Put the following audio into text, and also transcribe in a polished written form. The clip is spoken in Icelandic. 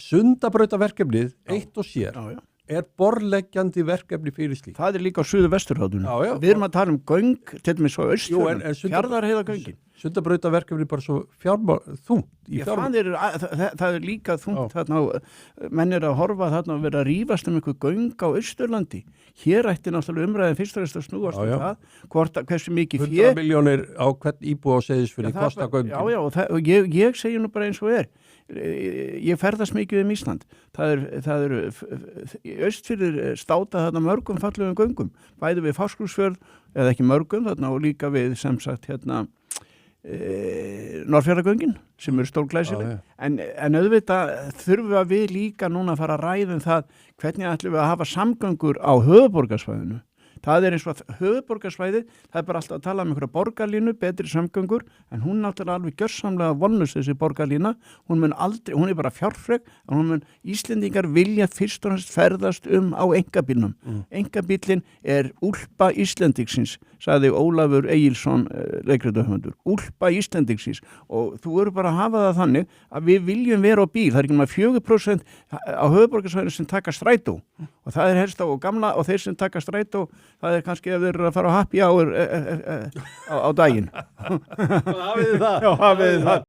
Sundabrautaverkefnið eitt og sér já. borleggjandi verkefni fyrir slíkt. Það líka á Suðvesturhorninu. Já. Við erum að tala göng, til dæmis á Austfjörðum, Fjarðarheiðargöngin. Sundabrautaverkefni bara svo þungt í fjármál. Það líka þungt þarna, menn að horfa þarna og vera að rífast einhver göng á Austurlandi. Hér ætti náttúrulega umræðin fyrst og fremst að snúast það, hversu mikið 100 milljónir á hvern íbúa á Seyðisfirði kosta göngin. Já, og ég segi nú bara eins og ég ferðast mikið Ísland. Það eru Austfirðir státa þarna mörgum fallegum göngum, bæði við Fáskrúðsfjörð eða ekki mörgum þarna og líka við sem sagt Norðfjarðargöngin sem eru stórglæsileg en auðvitað þurfum við líka núna að fara að ræða það hvernig ætlum við að hafa samgöngur á höfuðborgarsvæðinu. Það eins og að höfuðborgarsvæði, það bara alltaf að tala einhverja borgarlínu, betri samgöngur, en hún náttúrulega alveg gjörsamlega vonlaus þessi borgarlína, hún bara fjárfrek, en Íslendingar vilja fyrst og næst ferðast á einkabílnum. Einkabílinn úlpa Íslendingsins, sagði Ólafur Egilsson, leikritahöfundur, úlpa Íslendingsins, og þú eru bara að hafa það þannig að við viljum vera á bíl, það ekki náttúrulega 4% á höfuðborgarsvæðinu sem taka strætó, og það helst á gamla og þeir sem taka strætó það kannski ef þeir eru að fara á happy hour á daginn. Hafið þið það? Já, hafið þið það.